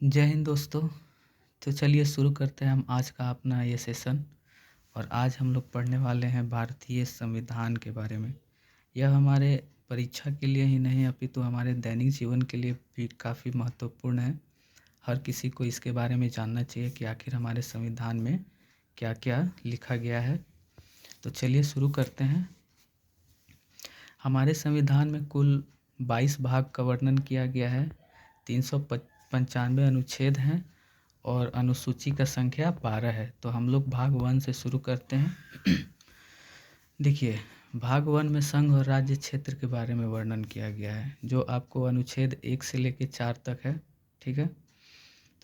जय हिंद दोस्तों। तो चलिए शुरू करते हैं हम आज का अपना ये सेशन। और आज हम लोग पढ़ने वाले हैं भारतीय संविधान के बारे में। यह हमारे परीक्षा के लिए ही नहीं अपितु हमारे दैनिक जीवन के लिए भी काफ़ी महत्वपूर्ण है। हर किसी को इसके बारे में जानना चाहिए कि आखिर हमारे संविधान में क्या क्या लिखा गया है। तो चलिए शुरू करते हैं। हमारे संविधान में कुल 22 भाग का वर्णन किया गया है। 395 अनुच्छेद हैं और अनुसूची का संख्या 12 है। तो हम लोग भाग 1 से शुरू करते हैं। देखिए, भाग 1 में संघ और राज्य क्षेत्र के बारे में वर्णन किया गया है, जो आपको अनुच्छेद 1 से लेकर 4 तक है। ठीक है,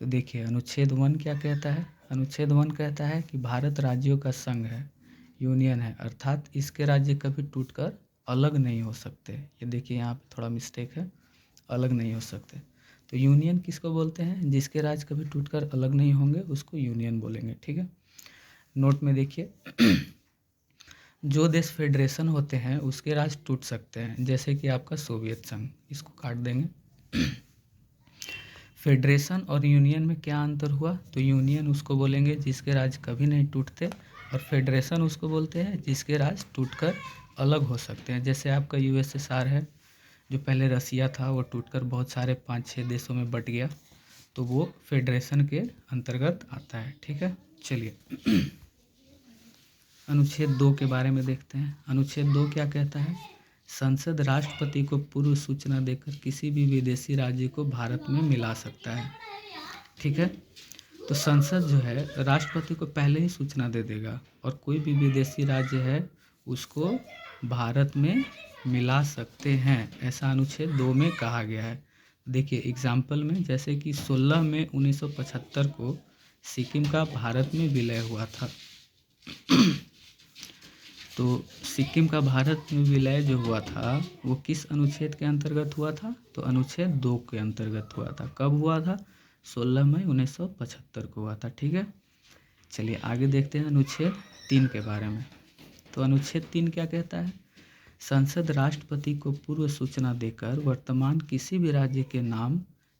तो देखिए अनुच्छेद 1 क्या कहता है। अनुच्छेद 1 कहता है कि भारत राज्यों का संघ है, यूनियन है, अर्थात इसके राज्य कभी टूटकर अलग नहीं हो सकते। ये देखिए यहाँ पे थोड़ा मिस्टेक है, अलग नहीं हो सकते। तो यूनियन किसको बोलते हैं? जिसके राज्य कभी टूटकर अलग नहीं होंगे उसको यूनियन बोलेंगे। ठीक है, नोट में देखिए जो देश फेडरेशन होते हैं उसके राज्य टूट सकते हैं, जैसे कि आपका सोवियत संघ। इसको काट देंगे। फेडरेशन और यूनियन में क्या अंतर हुआ? तो यूनियन उसको बोलेंगे जिसके राज्य कभी नहीं टूटते, और फेडरेशन उसको बोलते हैं जिसके राज्य टूटकर अलग हो सकते हैं। जैसे आपका यूएसएसआर है, जो पहले रसिया था, वो टूटकर बहुत सारे 5-6 देशों में बट गया, तो वो फेडरेशन के अंतर्गत आता है। ठीक है, चलिए अनुच्छेद 2 के बारे में देखते हैं। अनुच्छेद 2 क्या कहता है? संसद राष्ट्रपति को पूर्व सूचना देकर किसी भी विदेशी राज्य को भारत में मिला सकता है। ठीक है, तो संसद जो है राष्ट्रपति को पहले ही सूचना दे देगा, और कोई भी विदेशी राज्य है उसको भारत में मिला सकते हैं, ऐसा अनुच्छेद 2 में कहा गया है। देखिए एग्जाम्पल में, जैसे कि 16 मई 1975 को सिक्किम का भारत में विलय हुआ था। तो सिक्किम का भारत में विलय जो हुआ था वो किस अनुच्छेद के अंतर्गत हुआ था? तो अनुच्छेद 2 के अंतर्गत हुआ था। कब हुआ था? 16 मई 1975 को हुआ था। ठीक है, चलिए आगे देखते हैं अनुच्छेद 3 के बारे में। तो अनुच्छेद 3 क्या कहता है? संसद राष्ट्रपति को पूर्व सूचना देकर वर्तमान किसी भी राज्य के नाम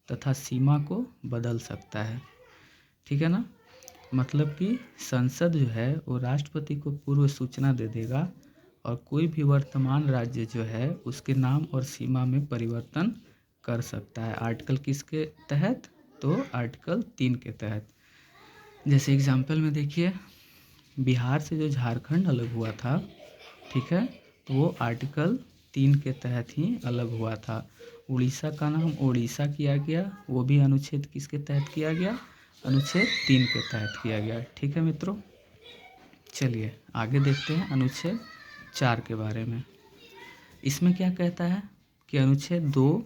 तथा सीमा को बदल सकता है। ठीक है ना, मतलब कि संसद जो है वो राष्ट्रपति को पूर्व सूचना दे देगा, और कोई भी वर्तमान राज्य जो है उसके नाम और सीमा में परिवर्तन कर सकता है। आर्टिकल किसके तहत? तो आर्टिकल 3 के तहत। जैसे एग्जाम्पल में देखिए, बिहार से जो झारखंड अलग हुआ था, ठीक है, तो वो आर्टिकल 3 के तहत ही अलग हुआ था। उड़ीसा का नाम ओडिशा किया गया, वो भी अनुच्छेद किसके तहत किया गया? अनुच्छेद 3 के तहत किया गया। ठीक है मित्रों, चलिए आगे देखते हैं अनुच्छेद 4 के बारे में। इसमें क्या कहता है कि अनुच्छेद 2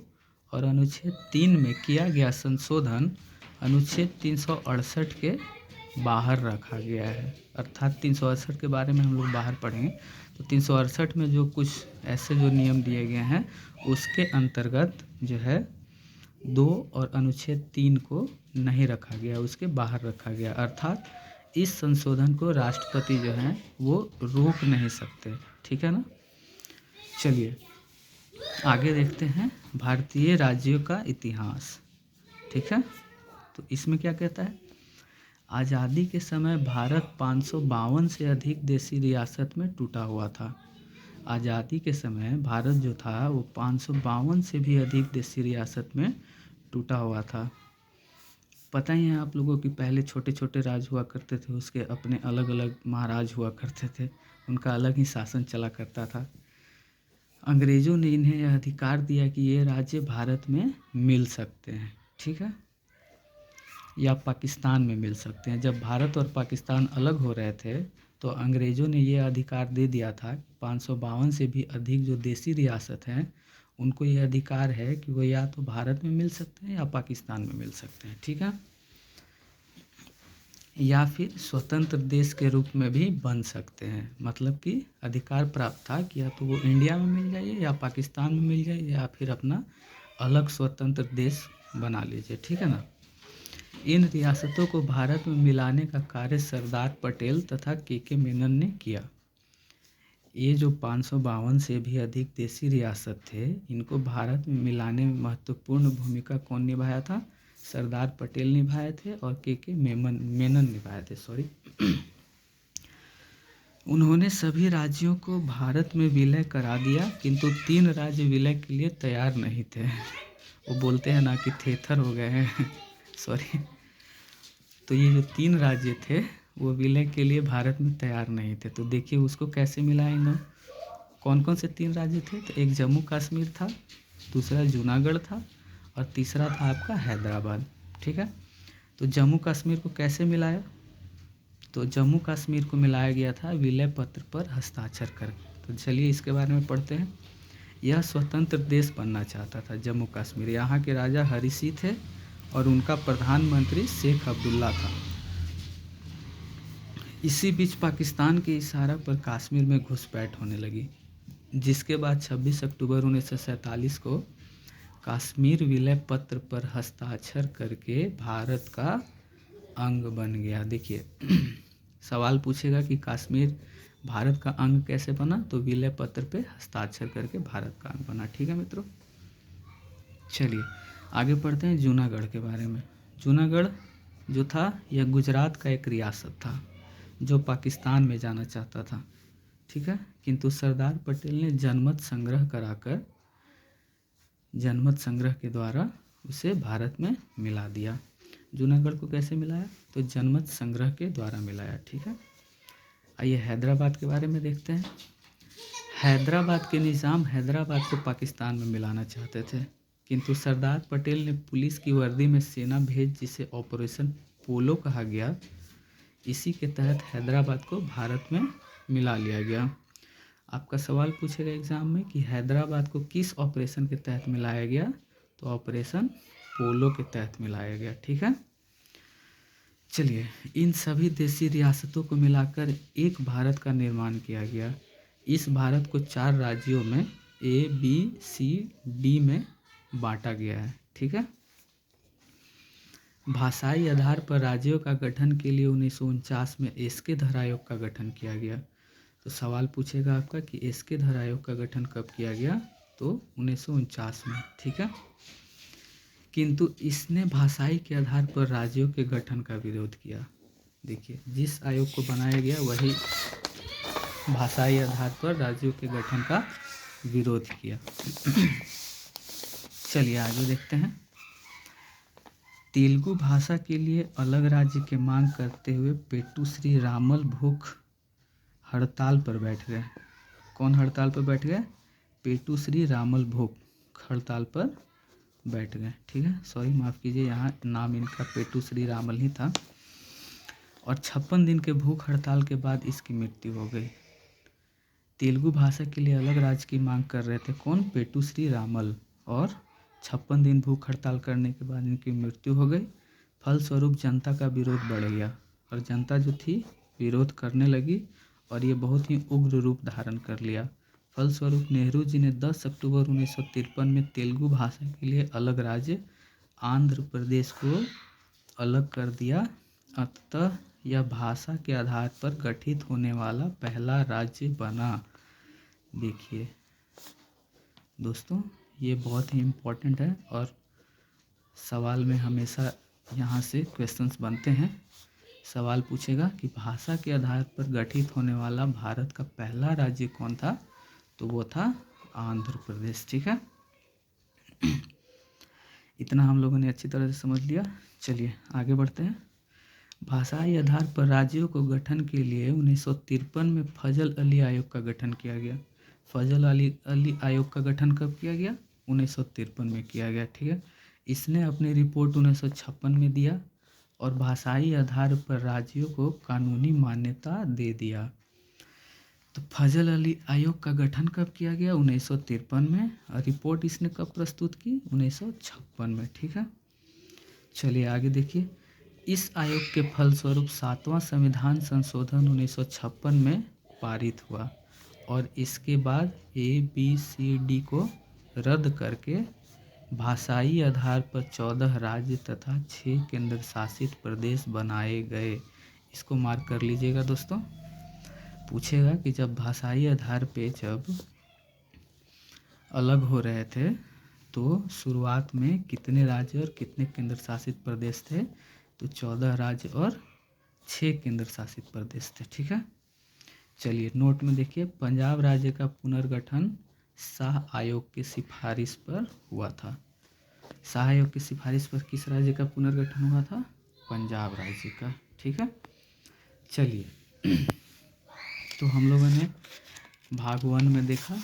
और अनुच्छेद 3 में किया गया संशोधन अनुच्छेद 368 के बाहर रखा गया है। अर्थात 368 के बारे में हम लोग बाहर पढ़ेंगे, तो 368 में जो कुछ ऐसे जो नियम दिए गए हैं उसके अंतर्गत जो है 2 और अनुच्छेद 3 को नहीं रखा गया, उसके बाहर रखा गया। अर्थात इस संशोधन को राष्ट्रपति जो हैं वो रोक नहीं सकते। ठीक है ना, चलिए आगे देखते हैं भारतीय राज्यों का इतिहास। ठीक है, तो इसमें क्या कहता है? आज़ादी के समय भारत 552 से अधिक देशी रियासत में टूटा हुआ था। आज़ादी के समय भारत जो था वो 552 से भी अधिक देशी रियासत में टूटा हुआ था। पता ही है आप लोगों की पहले छोटे छोटे राज हुआ करते थे, उसके अपने अलग अलग महाराज हुआ करते थे, उनका अलग ही शासन चला करता था। अंग्रेज़ों ने इन्हें यह अधिकार दिया कि ये राज्य भारत में मिल सकते हैं। ठीक है, या पाकिस्तान में मिल सकते हैं। जब भारत और पाकिस्तान अलग हो रहे थे तो अंग्रेज़ों ने ये अधिकार दे दिया था, 552 से भी अधिक जो देशी रियासत हैं उनको ये अधिकार है कि वो या तो भारत में मिल सकते हैं या पाकिस्तान में मिल सकते हैं। ठीक है, या फिर स्वतंत्र देश के रूप में भी बन सकते हैं। मतलब कि अधिकार प्राप्त था कि या तो वो इंडिया में मिल जाइए या पाकिस्तान में मिल जाइए, या फिर अपना अलग स्वतंत्र देश बना लीजिए। ठीक है ना, इन रियासतों को भारत में मिलाने का कार्य सरदार पटेल तथा के मेनन ने किया। ये जो 552 से भी अधिक देशी रियासत थे, इनको भारत में मिलाने में महत्वपूर्ण भूमिका कौन निभाया था? सरदार पटेल निभाए थे और के मेनन निभाए थे, सॉरी। उन्होंने सभी राज्यों को भारत में विलय करा दिया, किंतु 3 राज्य विलय के लिए तैयार नहीं थे। वो बोलते हैं ना कि थेथर हो गए हैं सॉरी। तो ये जो 3 राज्य थे वो विलय के लिए भारत में तैयार नहीं थे। तो देखिए उसको कैसे मिलाएंगे। कौन कौन से 3 राज्य थे? तो एक जम्मू कश्मीर था, दूसरा जूनागढ़ था और तीसरा था आपका हैदराबाद। ठीक है, तो जम्मू कश्मीर को कैसे मिलाया? तो जम्मू कश्मीर को मिलाया गया था विलय पत्र पर हस्ताक्षर करके। तो चलिए इसके बारे में पढ़ते हैं। यह स्वतंत्र देश बनना चाहता था जम्मू कश्मीर। यहाँ के राजा हरी सिंह थे और उनका प्रधानमंत्री शेख अब्दुल्ला था। इसी बीच पाकिस्तान के इशारा पर कश्मीर में घुसपैठ होने लगी, जिसके बाद 26 अक्टूबर 1947 को कश्मीर विलय पत्र पर हस्ताक्षर करके भारत का अंग बन गया। देखिए सवाल पूछेगा कि कश्मीर भारत का अंग कैसे बना? तो विलय पत्र पे हस्ताक्षर करके भारत का अंग बना। ठीक है मित्रों, चलिए आगे पढ़ते हैं जूनागढ़ के बारे में। जूनागढ़ जो था यह गुजरात का एक रियासत था जो पाकिस्तान में जाना चाहता था। ठीक है, किंतु सरदार पटेल ने जनमत संग्रह के द्वारा उसे भारत में मिला दिया। जूनागढ़ को कैसे मिलाया? तो जनमत संग्रह के द्वारा मिलाया। ठीक है, आइए हैदराबाद के बारे में देखते हैं। हैदराबाद के निज़ाम हैदराबाद को पाकिस्तान में मिलाना चाहते थे, किंतु सरदार पटेल ने पुलिस की वर्दी में सेना भेज, जिसे ऑपरेशन पोलो कहा गया। इसी के तहत हैदराबाद को भारत में मिला लिया गया। आपका सवाल पूछेगा एग्जाम में कि हैदराबाद को किस ऑपरेशन के तहत मिलाया गया? तो ऑपरेशन पोलो के तहत मिलाया गया। ठीक है, चलिए इन सभी देशी रियासतों को मिलाकर एक भारत का निर्माण किया गया। इस भारत को 4 राज्यों में A, B, C, D में बांटा गया है। ठीक है, भाषाई आधार पर राज्यों का गठन के लिए 1949 में एसके-धर आयोग का गठन किया गया। तो सवाल पूछेगा आपका कि एसके-धर आयोग का गठन कब किया गया? तो 1949 में। ठीक है, किंतु इसने भाषाई के आधार पर राज्यों के गठन का विरोध किया। देखिए जिस आयोग को बनाया गया वही भाषाई आधार पर राज्यों के गठन का विरोध किया। चलिए आगे देखते हैं। तेलुगु भाषा के लिए अलग राज्य की मांग करते हुए पेट्टू श्री रामल भूख हड़ताल पर बैठ गए। कौन हड़ताल पर बैठ गए? पेट्टू श्री रामल भूख हड़ताल पर बैठ गए। ठीक है, सॉरी माफ़ कीजिए, यहाँ नाम इनका पेट्टू श्री रामल ही था। और 56 दिन के भूख हड़ताल के बाद इसकी मृत्यु हो गई। तेलुगु भाषा के लिए अलग राज्य की मांग कर रहे थे कौन? पेट्टू श्री रामल। और 56 दिन भूख हड़ताल करने के बाद इनकी मृत्यु हो गई। फलस्वरूप जनता का विरोध बढ़ गया और जनता जो थी विरोध करने लगी और ये बहुत ही उग्र रूप धारण कर लिया। फलस्वरूप नेहरू जी ने 10 अक्टूबर 1953 में तेलुगु भाषा के लिए अलग राज्य आंध्र प्रदेश को अलग कर दिया। अतः यह भाषा के आधार पर गठित होने वाला पहला राज्य बना। देखिए दोस्तों ये बहुत ही इम्पोर्टेंट है और सवाल में हमेशा यहाँ से क्वेश्चंस बनते हैं। सवाल पूछेगा कि भाषा के आधार पर गठित होने वाला भारत का पहला राज्य कौन था? तो वो था आंध्र प्रदेश। ठीक है, इतना हम लोगों ने अच्छी तरह से समझ लिया। चलिए आगे बढ़ते हैं। भाषाई आधार पर राज्यों को गठन के लिए 1953 में फजल अली आयोग का गठन किया गया। फजल अली आयोग का गठन कब किया गया? 1953 में किया गया। ठीक है, इसने अपनी रिपोर्ट 1956 में दिया और भाषाई आधार पर राज्यों को कानूनी मान्यता दे दिया। तो फजल अली आयोग का गठन कब किया गया? 1953 में। और रिपोर्ट इसने कब प्रस्तुत की? 1956 में। ठीक है, चलिए आगे देखिए। इस आयोग के फलस्वरूप 7वां संविधान संशोधन 1956 में पारित हुआ और इसके बाद ABCD को रद्द करके भाषाई आधार पर 14 राज्य तथा 6 केंद्र शासित प्रदेश बनाए गए। इसको मार्क कर लीजिएगा दोस्तों। पूछेगा कि जब भाषाई आधार पे जब अलग हो रहे थे तो शुरुआत में कितने राज्य और कितने केंद्र शासित प्रदेश थे? तो 14 राज्य और 6 केंद्र शासित प्रदेश थे। ठीक है, चलिए नोट में देखिए, पंजाब राज्य का पुनर्गठन शाह आयोग की सिफारिश पर हुआ था। शाह आयोग की सिफारिश पर किस राज्य का पुनर्गठन हुआ था? पंजाब राज्य का। ठीक है, चलिए तो हम लोगों ने भाग 1 में देखा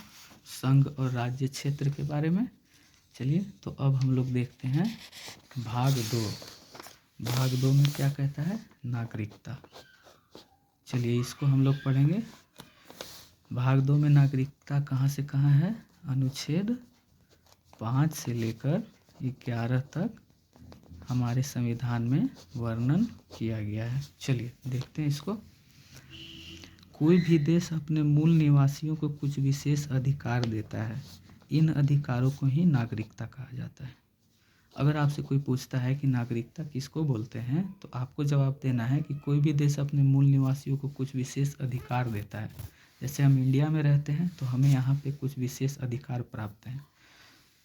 संघ और राज्य क्षेत्र के बारे में। चलिए तो अब हम लोग देखते हैं भाग 2। भाग 2 में क्या कहता है? नागरिकता। चलिए इसको हम लोग पढ़ेंगे। भाग 2 में नागरिकता कहाँ से कहाँ है? अनुच्छेद 5 से लेकर 11 तक हमारे संविधान में वर्णन किया गया है। चलिए देखते हैं इसको। कोई भी देश अपने मूल निवासियों को कुछ विशेष अधिकार देता है। इन अधिकारों को ही नागरिकता कहा जाता है। अगर आपसे कोई पूछता है कि नागरिकता किसको बोलते हैं, तो आपको जवाब देना है कि कोई भी देश अपने मूल निवासियों को कुछ विशेष अधिकार देता है। जैसे हम इंडिया में रहते हैं तो हमें यहाँ पे कुछ विशेष अधिकार प्राप्त हैं,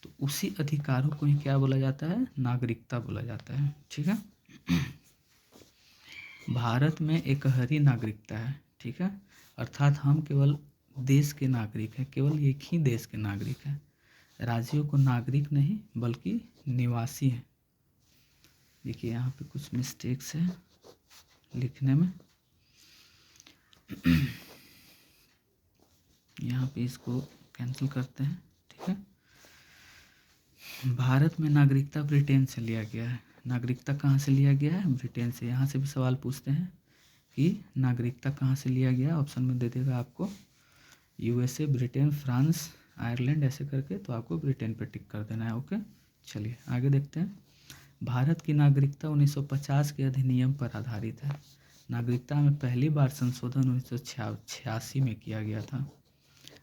तो उसी अधिकारों को ही क्या बोला जाता है? नागरिकता बोला जाता है। ठीक है, भारत में एकहरी नागरिकता है। ठीक है, अर्थात हम केवल देश के नागरिक हैं, केवल एक ही देश के नागरिक हैं। राज्यों को नागरिक नहीं बल्कि निवासी हैं। देखिए यहाँ पे कुछ मिस्टेक्स हैं लिखने में, यहाँ पे इसको कैंसिल करते हैं। ठीक है, भारत में नागरिकता ब्रिटेन से लिया गया है। नागरिकता कहाँ से लिया गया है? ब्रिटेन से। यहाँ से भी सवाल पूछते हैं कि नागरिकता कहाँ से लिया गया, ऑप्शन में दे देगा आपको यूएसए, ब्रिटेन, फ्रांस, आयरलैंड, ऐसे करके, तो आपको ब्रिटेन पे टिक कर देना है। ओके, चलिए आगे देखते हैं। भारत की नागरिकता 1950 के अधिनियम पर आधारित है। नागरिकता में पहली बार संशोधन 1986 में किया गया था।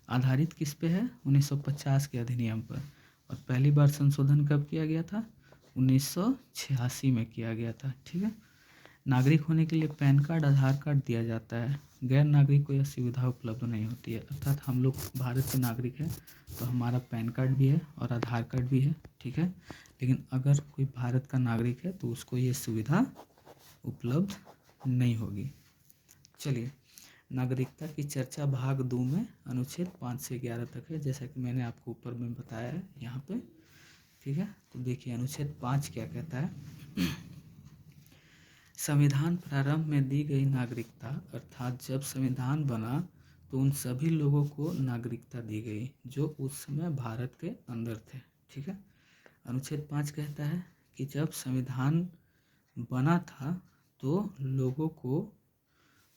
आधारित किस पे है? 1950 के अधिनियम पर। और पहली बार संशोधन कब किया गया था? 1986 में किया गया था। ठीक है, नागरिक होने के लिए पैन कार्ड, आधार कार्ड दिया जाता है। गैर नागरिक को यह सुविधा उपलब्ध नहीं होती है। अर्थात हम लोग भारत के नागरिक हैं तो हमारा पैन कार्ड भी है और आधार कार्ड भी है। ठीक है, लेकिन अगर कोई भारत का नागरिक है तो उसको ये सुविधा उपलब्ध नहीं होगी। चलिए, नागरिकता की चर्चा भाग 2 में अनुच्छेद 5 से 11 तक है, जैसा कि मैंने आपको ऊपर में बताया है यहाँ पे। ठीक है, तो देखिए अनुच्छेद 5 क्या कहता है। संविधान प्रारंभ में दी गई नागरिकता, अर्थात जब संविधान बना तो उन सभी लोगों को नागरिकता दी गई जो उस समय भारत के अंदर थे। ठीक है, अनुच्छेद 5 कहता है कि जब संविधान बना था तो लोगों को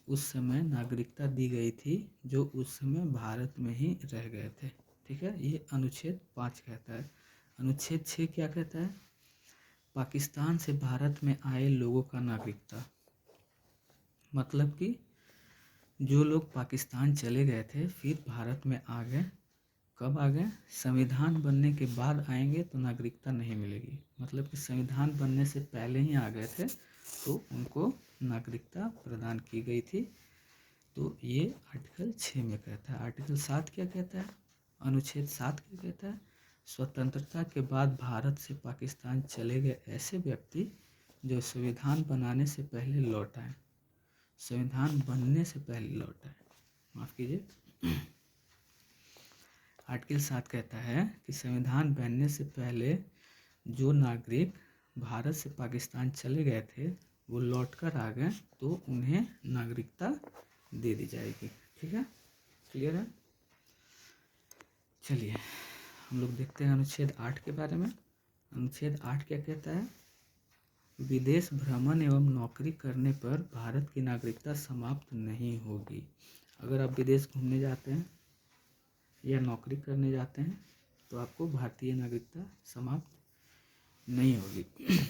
उस समय नागरिकता दी गई थी जो उस समय भारत में ही रह गए थे। ठीक है, ये अनुच्छेद 5 कहता है। अनुच्छेद 6 क्या कहता है? पाकिस्तान से भारत में आए लोगों का नागरिकता, मतलब कि जो लोग पाकिस्तान चले गए थे फिर भारत में आ गए। कब आ गए? संविधान बनने के बाद आएंगे तो नागरिकता नहीं मिलेगी। मतलब कि संविधान बनने से पहले ही आ गए थे तो उनको नागरिकता प्रदान की गई थी। तो ये आर्टिकल 6 में कहता है। आर्टिकल 7 क्या कहता है? अनुच्छेद 7 क्या कहता है? स्वतंत्रता के बाद भारत से पाकिस्तान चले गए ऐसे व्यक्ति जो संविधान बनाने से पहले लौट आए, संविधान बनने से पहले लौट आए, माफ़ कीजिए। आर्टिकल 7 कहता है कि संविधान बनने से पहले जो नागरिक भारत से पाकिस्तान चले गए थे वो लौट कर आ गए तो उन्हें नागरिकता दे दी जाएगी। ठीक है, क्लियर है? चलिए हम लोग देखते हैं अनुच्छेद 8 के बारे में। अनुच्छेद 8 क्या कहता है? विदेश भ्रमण एवं नौकरी करने पर भारत की नागरिकता समाप्त नहीं होगी। अगर आप विदेश घूमने जाते हैं या नौकरी करने जाते हैं तो आपको भारतीय नागरिकता समाप्त नहीं होगी।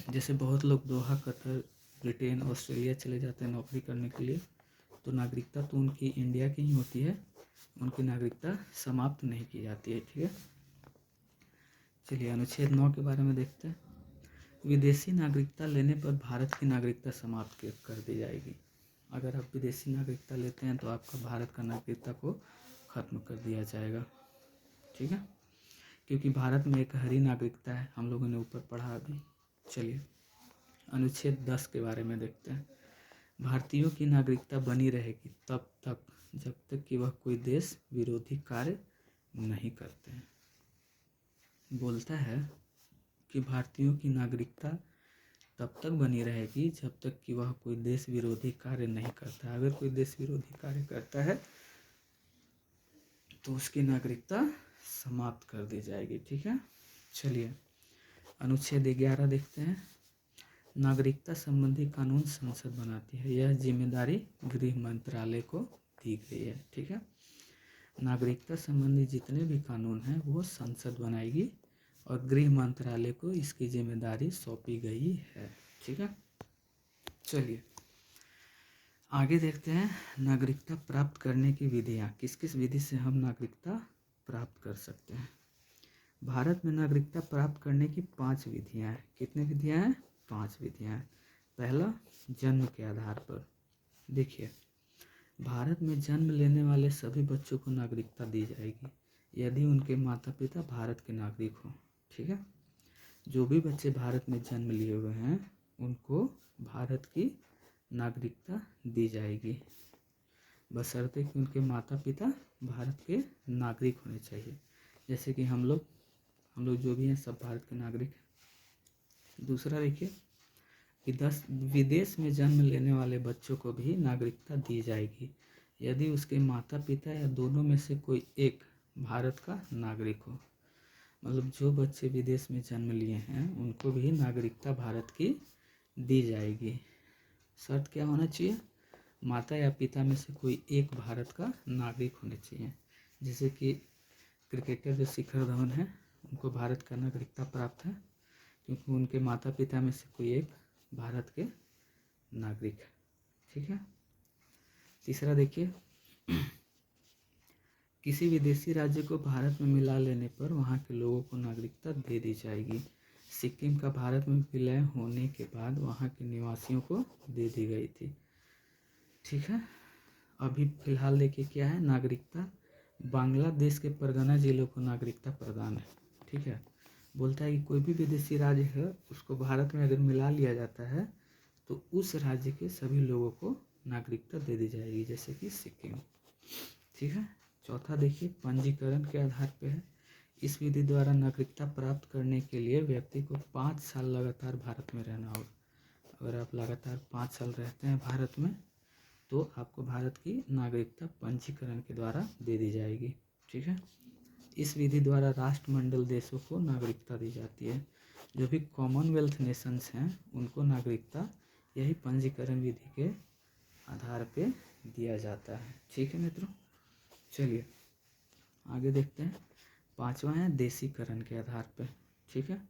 जैसे बहुत लोग दोहा, कतर, ब्रिटेन, ऑस्ट्रेलिया चले जाते हैं नौकरी करने के लिए, तो नागरिकता तो उनकी इंडिया की ही होती है, उनकी नागरिकता समाप्त नहीं की जाती है। ठीक है, चलिए अनुच्छेद 9 के बारे में देखते हैं। विदेशी नागरिकता लेने पर भारत की नागरिकता समाप्त कर दी जाएगी। अगर आप विदेशी नागरिकता लेते हैं तो आपका भारत का नागरिकता को खत्म कर दिया जाएगा। ठीक है, क्योंकि भारत में एक हरी नागरिकता है, हम लोगों ने ऊपर पढ़ा अभी। चलिए अनुच्छेद 10 के बारे में देखते हैं। भारतीयों की नागरिकता बनी रहेगी तब तक जब तक कि वह कोई देश विरोधी कार्य नहीं करते हैं। बोलता है कि भारतीयों की नागरिकता तब तक बनी रहेगी जब तक कि वह कोई देश विरोधी कार्य नहीं करता। अगर कोई देश विरोधी कार्य करता है तो उसकी नागरिकता समाप्त कर दी जाएगी। ठीक है, चलिए अनुच्छेद 11 देखते हैं। नागरिकता संबंधी कानून संसद बनाती है, यह जिम्मेदारी गृह मंत्रालय को दी गई है। ठीक है, नागरिकता संबंधी जितने भी कानून हैं वो संसद बनाएगी और गृह मंत्रालय को इसकी जिम्मेदारी सौंपी गई है। ठीक है, चलिए आगे देखते हैं। नागरिकता प्राप्त करने की विधियाँ, किस किस विधि से हम नागरिकता प्राप्त कर सकते हैं। भारत में नागरिकता प्राप्त करने की 5 विधियाँ हैं। कितनी विधियाँ हैं? 5 विधियाँ हैं। पहला, जन्म के आधार पर। देखिए, भारत में जन्म लेने वाले सभी बच्चों को नागरिकता दी जाएगी यदि उनके माता पिता भारत के नागरिक हों। ठीक है, जो भी बच्चे भारत में जन्म लिए हुए हैं उनको भारत की नागरिकता दी जाएगी, बशर्ते कि उनके माता पिता भारत के नागरिक होने चाहिए। जैसे कि हम लोग जो भी हैं सब भारत के नागरिक हैं। दूसरा देखिए कि 10 विदेश में जन्म लेने वाले बच्चों को भी नागरिकता दी जाएगी यदि उसके माता पिता या दोनों में से कोई एक भारत का नागरिक हो। मतलब जो बच्चे विदेश में जन्म लिए हैं उनको भी नागरिकता भारत की दी जाएगी। शर्त क्या होना चाहिए? माता या पिता में से कोई एक भारत का नागरिक होने चाहिए। जैसे कि क्रिकेटर जो शिखर धवन है उनको भारत का नागरिकता प्राप्त है क्योंकि उनके माता पिता में से कोई एक भारत के नागरिक है। ठीक है, तीसरा देखिए, किसी विदेशी राज्य को भारत में मिला लेने पर वहाँ के लोगों को नागरिकता दे दी जाएगी। सिक्किम का भारत में विलय होने के बाद वहाँ के निवासियों को दे दी गई थी। ठीक है, अभी फिलहाल देखिए क्या है, नागरिकता बांग्लादेश के परगना जिलों को नागरिकता प्रदान है। ठीक है, बोलता है कि कोई भी विदेशी राज्य है उसको भारत में अगर मिला लिया जाता है तो उस राज्य के सभी लोगों को नागरिकता दे दी जाएगी, जैसे कि सिक्किम। ठीक है, चौथा देखिए, पंजीकरण के आधार पे है। इस विधि द्वारा नागरिकता प्राप्त करने के लिए व्यक्ति को 5 साल लगातार भारत में रहना होगा। अगर आप लगातार 5 साल रहते हैं भारत में तो आपको भारत की नागरिकता पंजीकरण के द्वारा दे दी जाएगी। ठीक है, इस विधि द्वारा राष्ट्रमंडल देशों को नागरिकता दी जाती है। जो भी कॉमनवेल्थ नेशंस हैं उनको नागरिकता यही पंजीकरण विधि के आधार पे दिया जाता है। ठीक है मित्रों, चलिए आगे देखते हैं। 5वां है देशीकरण के आधार पे। ठीक है,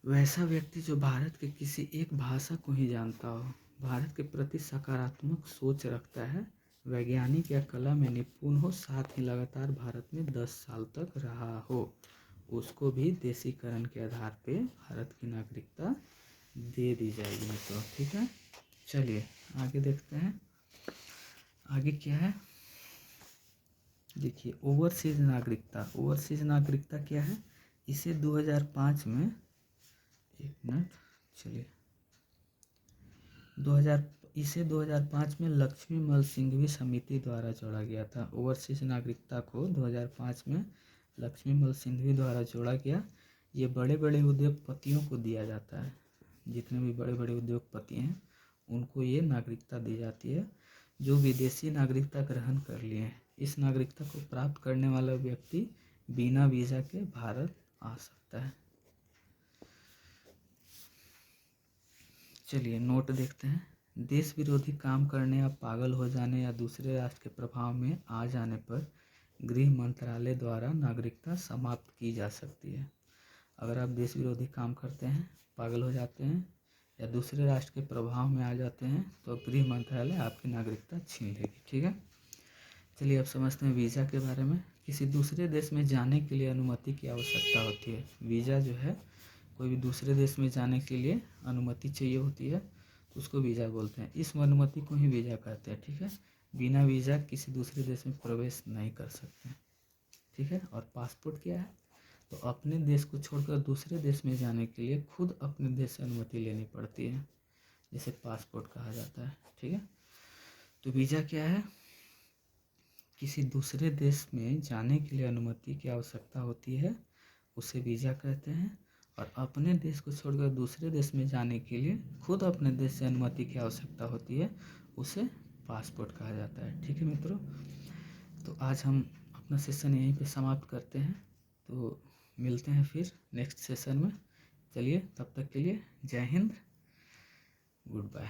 वैसा व्यक्ति जो भारत के किसी एक भाषा को ही जानता हो, भारत के प्रति सकारात्मक सोच रखता है, वैज्ञानिक या कला में निपुण हो, साथ ही लगातार भारत में 10 साल तक रहा हो, उसको भी देशीकरण के आधार पे भारत की नागरिकता दे दी जाएगी मित्रों। ठीक है, चलिए आगे देखते हैं। आगे क्या है देखिए, ओवरसीज नागरिकता। ओवरसीज नागरिकता क्या है? इसे 2005 में, एक मिनट, चलिए 2005 में लक्ष्मीमल सिंघवी समिति द्वारा जोड़ा गया था। ओवरसीज नागरिकता को 2005 में लक्ष्मीमल सिंघवी द्वारा जोड़ा गया। ये बड़े बड़े उद्योगपतियों को दिया जाता है। जितने भी बड़े बड़े उद्योगपति हैं उनको ये नागरिकता दी जाती है जो विदेशी नागरिकता ग्रहण कर लिए हैं। इस नागरिकता को प्राप्त करने वाला व्यक्ति बिना वीज़ा के भारत आ सकता है। चलिए नोट देखते हैं। देश विरोधी काम करने या पागल हो जाने या दूसरे राष्ट्र के प्रभाव में आ जाने पर गृह मंत्रालय द्वारा नागरिकता समाप्त की जा सकती है। अगर आप देश विरोधी काम करते हैं, पागल हो जाते हैं या दूसरे राष्ट्र के प्रभाव में आ जाते हैं तो गृह मंत्रालय आपकी नागरिकता छीन लेगी। ठीक है, चलिए अब समझते हैं वीज़ा के बारे में। किसी दूसरे देश में जाने के लिए अनुमति की आवश्यकता होती है। वीज़ा जो है, कोई भी दूसरे देश में जाने के लिए अनुमति चाहिए होती है तो उसको वीज़ा बोलते हैं। इस अनुमति को ही वीज़ा कहते हैं। ठीक है, बिना वीज़ा किसी दूसरे देश में प्रवेश नहीं कर सकते। ठीक है। और पासपोर्ट क्या है, तो अपने देश को छोड़कर दूसरे देश में जाने के लिए खुद अपने देश से अनुमति लेनी पड़ती है, जिसे पासपोर्ट कहा जाता है, ठीक है। तो वीज़ा क्या है, किसी दूसरे देश में जाने के लिए अनुमति की आवश्यकता होती है, उसे वीज़ा कहते हैं। और अपने देश को छोड़कर दूसरे देश में जाने के लिए खुद अपने देश से अनुमति की आवश्यकता होती है, उसे पासपोर्ट कहा जाता है, ठीक है मित्रों। तो आज हम अपना सेशन यहीं पे समाप्त करते हैं, तो मिलते हैं फिर नेक्स्ट सेशन में। चलिए तब तक के लिए जय हिंद, गुड बाय।